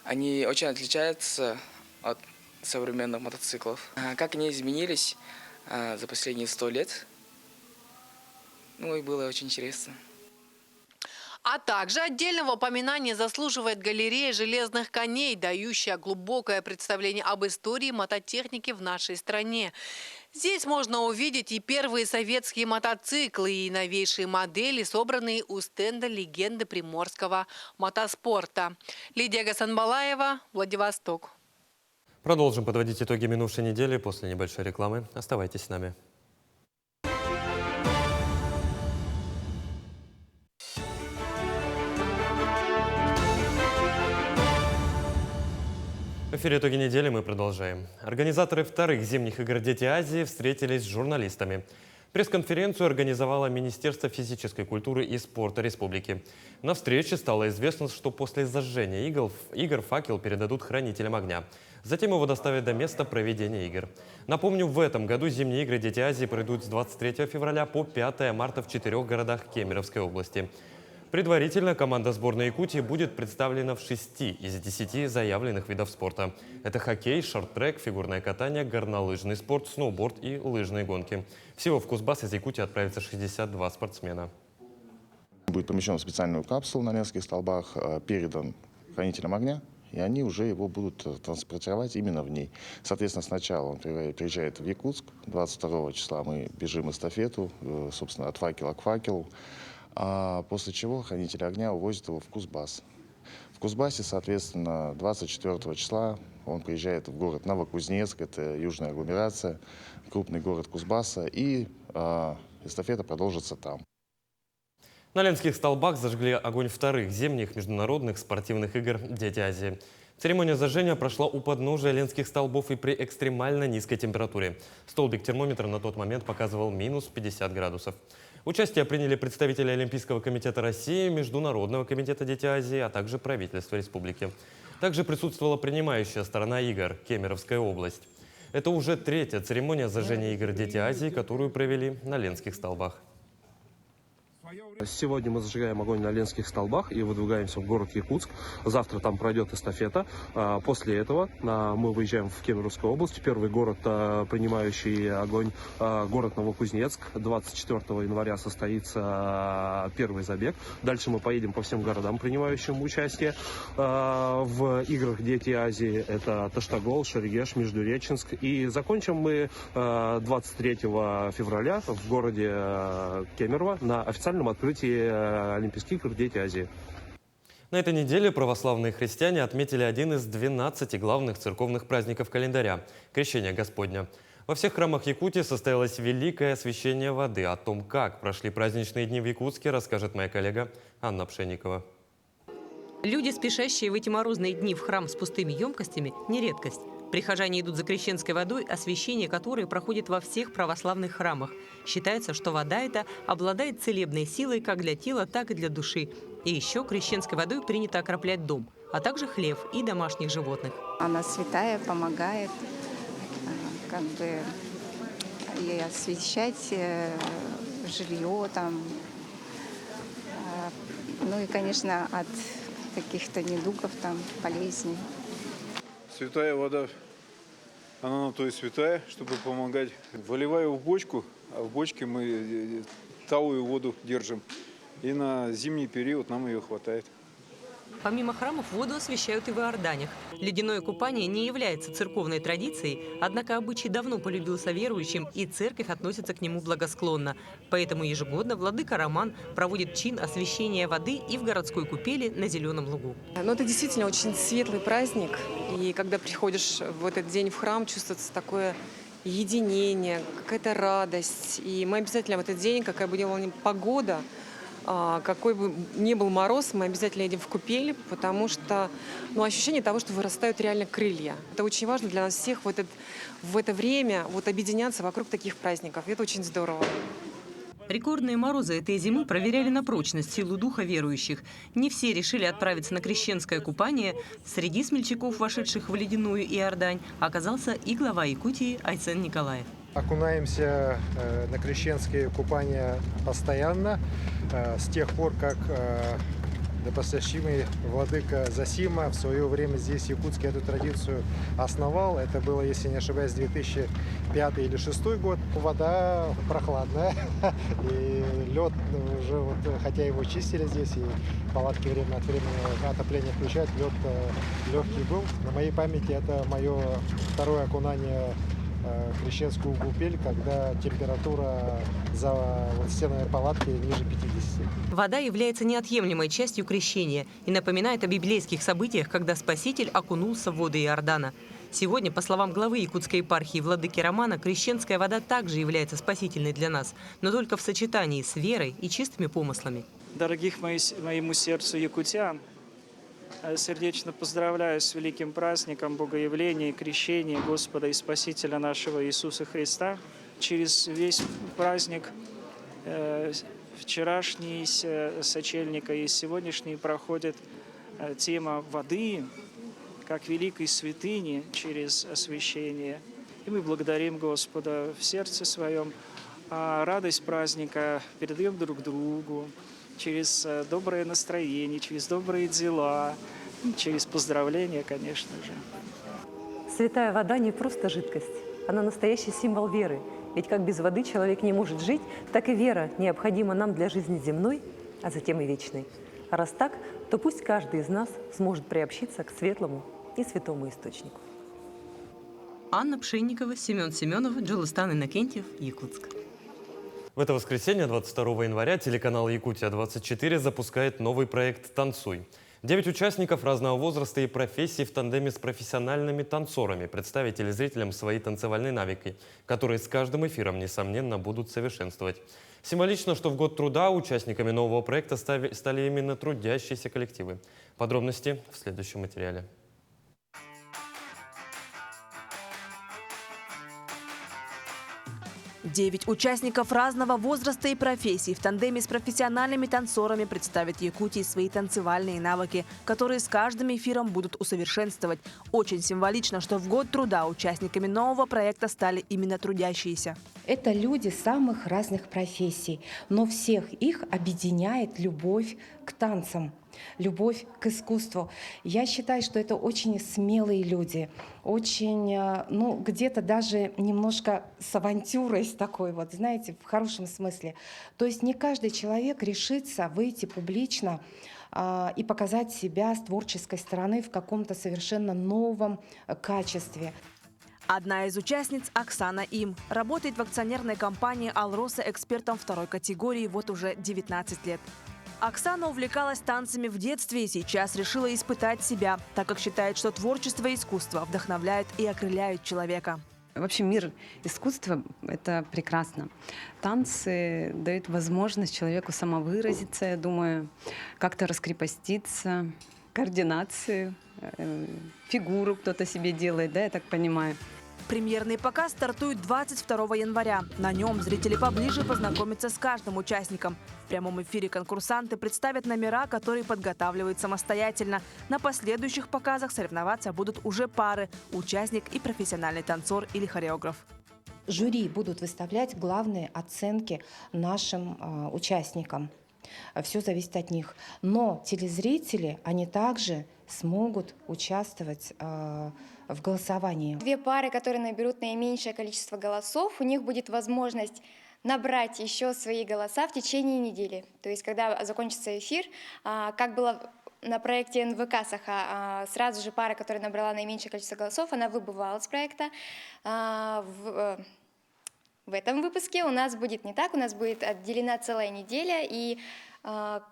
Speaker 4: Они очень отличаются от современных мотоциклов. Как они изменились за последние 100 лет? Ну и было очень интересно.
Speaker 14: А также отдельного упоминания заслуживает галерея железных коней, дающая глубокое представление об истории мототехники в нашей стране. Здесь можно увидеть и первые советские мотоциклы, и новейшие модели, собранные у стенда легенды приморского мотоспорта. Лидия Гасанбалаева, Владивосток.
Speaker 1: Продолжим подводить итоги минувшей недели после небольшой рекламы. Оставайтесь с нами. В эфире «Итоги недели» мы продолжаем. Организаторы вторых зимних игр «Дети Азии» встретились с журналистами. Пресс-конференцию организовало Министерство физической культуры и спорта республики. На встрече стало известно, что после зажжения игр факел передадут хранителям огня. Затем его доставят до места проведения игр. Напомню, в этом году зимние игры «Дети Азии» пройдут с 23 февраля по 5 марта в 4 городах Кемеровской области. Предварительно команда сборной Якутии будет представлена в 6 из 10 заявленных видов спорта. Это хоккей, шорт-трек, фигурное катание, горнолыжный спорт, сноуборд и лыжные гонки. Всего в Кузбасс из Якутии отправится 62 спортсмена.
Speaker 6: Будет помещен в специальную капсулу на Ленских столбах, передан хранителям огня, и они уже его будут транспортировать именно в ней. Соответственно, сначала он приезжает в Якутск, 22 числа мы бежим эстафету, собственно, от факела к факелу. А после чего хранители огня увозят его в Кузбасс. В Кузбассе, соответственно, 24 числа он приезжает в город Новокузнецк, это южная агломерация, крупный город Кузбасса, и эстафета продолжится там.
Speaker 1: На Ленских столбах зажгли огонь вторых зимних международных спортивных игр «Дети Азии». Церемония зажжения прошла у подножия Ленских столбов и при экстремально низкой температуре. Столбик термометра на тот момент показывал минус 50 градусов. Участие приняли представители Олимпийского комитета России, Международного комитета «Дети Азии», а также правительства республики. Также присутствовала принимающая сторона игр – Кемеровская область. Это уже третья церемония зажжения игр «Дети Азии», которую провели на Ленских столбах.
Speaker 18: Сегодня мы зажигаем огонь на Ленских столбах и выдвигаемся в город Якутск. Завтра там пройдет эстафета. После этого мы выезжаем в Кемеровскую область. Первый город, принимающий огонь, город Новокузнецк. 24 января состоится первый забег. Дальше мы поедем по всем городам, принимающим участие в играх «Дети Азии». Это Таштагол, Шерегеш, Междуреченск. И закончим мы 23 февраля в городе Кемерово на официальном открытии Олимпийских игр «Дети Азии».
Speaker 1: На этой неделе православные христиане отметили один из 12 главных церковных праздников календаря – Крещение Господня. Во всех храмах Якутии состоялось великое освящение воды. О том, как прошли праздничные дни в Якутске, расскажет моя коллега Анна Пшенникова.
Speaker 8: Люди, спешащие в эти морозные дни в храм с пустыми емкостями, не редкость. Прихожане идут за крещенской водой, освящение которой проходит во всех православных храмах. Считается, что вода эта обладает целебной силой как для тела, так и для души. И еще крещенской водой принято окроплять дом, а также хлев и домашних животных.
Speaker 19: Она святая, помогает и освещать жилье там. Ну и, конечно, от каких-то недугов, там, болезней.
Speaker 20: Святая вода, она на то и святая, чтобы помогать. Выливаю в бочку, а в бочке мы талую воду держим. И на зимний период нам ее хватает.
Speaker 8: Помимо храмов, воду освящают и в Иорданях. Ледяное купание не является церковной традицией, однако обычай давно полюбился верующим, и церковь относится к нему благосклонно. Поэтому ежегодно владыка Роман проводит чин освящения воды и в городской купели на Зеленом лугу.
Speaker 7: Но это действительно очень светлый праздник. И когда приходишь в этот день в храм, чувствуется такое единение, какая-то радость. И мы обязательно в этот день, какая бы ни была погода, какой бы ни был мороз, мы обязательно едем в купель, потому что ощущение того, что вырастают реально крылья. Это очень важно для нас всех в это время объединяться вокруг таких праздников. И это очень здорово.
Speaker 8: Рекордные морозы этой зимы проверяли на прочность силу духа верующих. Не все решили отправиться на крещенское купание. Среди смельчаков, вошедших в ледяную Иордань, оказался и глава Якутии Айцен Николаев.
Speaker 9: Окунаемся на крещенские купания постоянно, с тех пор, как досточтимый владыка Зосима в свое время здесь, в Якутске, эту традицию основал. Это было, если не ошибаюсь, 2005 или 2006 год. Вода прохладная, и лед уже, хотя его чистили здесь, и палатки время от времени отопление включать, лед легкий был. На моей памяти это мое второе окунание в крещенскую купель, когда температура за стенами палатки ниже 50.
Speaker 8: Вода является неотъемлемой частью крещения и напоминает о библейских событиях, когда Спаситель окунулся в воды Иордана. Сегодня, по словам главы якутской епархии владыки Романа, крещенская вода также является спасительной для нас, но только в сочетании с верой и чистыми помыслами.
Speaker 17: Дорогих моему сердцу якутян, сердечно поздравляю с великим праздником Богоявления и крещения Господа и Спасителя нашего Иисуса Христа. Через весь праздник вчерашний сочельника и сегодняшний проходит тема воды, как великой святыни через освящение. И мы благодарим Господа в сердце своем, а радость праздника передаем друг другу через доброе настроение, через добрые дела, через поздравления, конечно же.
Speaker 21: Святая вода не просто жидкость, она настоящий символ веры. Ведь как без воды человек не может жить, так и вера необходима нам для жизни земной, а затем и вечной. А раз так, то пусть каждый из нас сможет приобщиться к светлому и святому источнику.
Speaker 8: Анна Пшенникова, Семен Семенов, Джуластан Иннокентьев, Якутск.
Speaker 1: В это воскресенье, 22 января, телеканал «Якутия-24» запускает новый проект «Танцуй». 9 участников разного возраста и профессий в тандеме с профессиональными танцорами представят телезрителям свои танцевальные навыки, которые с каждым эфиром, несомненно, будут совершенствовать. Символично, что в год труда участниками нового проекта стали именно трудящиеся коллективы. Подробности в следующем материале.
Speaker 22: 9 участников разного возраста и профессий в тандеме с профессиональными танцорами представят Якутии свои танцевальные навыки, которые с каждым эфиром будут усовершенствовать. Очень символично, что в год труда участниками нового проекта стали именно трудящиеся.
Speaker 23: Это люди самых разных профессий, но всех их объединяет любовь к танцам, любовь к искусству. Я считаю, что это очень смелые люди, очень, где-то даже немножко с авантюрой, с такой вот, знаете, в хорошем смысле. То есть не каждый человек решится выйти публично и показать себя с творческой стороны в каком-то совершенно новом качестве.
Speaker 22: Одна из участниц – Оксана Им. Работает в акционерной компании «Алроса» экспертом второй категории вот уже 19 лет. Оксана увлекалась танцами в детстве и сейчас решила испытать себя, так как считает, что творчество и искусство вдохновляют и окрыляют человека.
Speaker 24: Вообще мир искусства – это прекрасно. Танцы дают возможность человеку самовыразиться, я думаю, как-то раскрепоститься, координацию, фигуру кто-то себе делает, да, я так понимаю.
Speaker 22: Премьерный показ стартует 22 января. На нем зрители поближе познакомятся с каждым участником. В прямом эфире конкурсанты представят номера, которые подготавливают самостоятельно. На последующих показах соревноваться будут уже пары – участник и профессиональный танцор или хореограф.
Speaker 23: Жюри будут выставлять главные оценки нашим участникам. Все зависит от них. Но телезрители, они также смогут участвовать в голосовании.
Speaker 25: 2 пары, которые наберут наименьшее количество голосов, у них будет возможность набрать еще свои голоса в течение недели. То есть, когда закончится эфир, как было на проекте НВК Саха сразу же пара, которая набрала наименьшее количество голосов, она выбывала с проекта. В этом выпуске у нас будет не так, у нас будет отделена целая неделя, и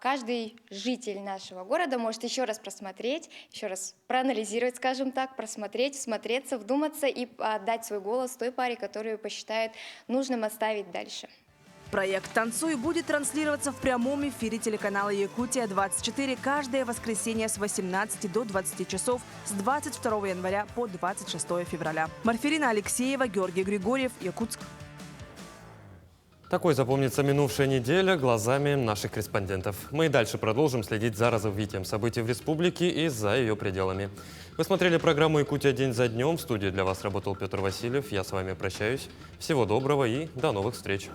Speaker 25: каждый житель нашего города может еще раз просмотреть, еще раз проанализировать, скажем так, просмотреть, всмотреться, вдуматься и отдать свой голос той паре, которую посчитают нужным оставить дальше.
Speaker 22: Проект «Танцуй» будет транслироваться в прямом эфире телеканала «Якутия-24» каждое воскресенье с 18 до 20 часов с 22 января по 26 февраля. Марферина Алексеева, Георгий Григорьев, Якутск.
Speaker 1: Такой запомнится минувшая неделя глазами наших корреспондентов. Мы и дальше продолжим следить за развитием событий в республике и за ее пределами. Вы смотрели программу «Якутия. День за днем». В студии для вас работал Петр Васильев. Я с вами прощаюсь. Всего доброго и до новых встреч.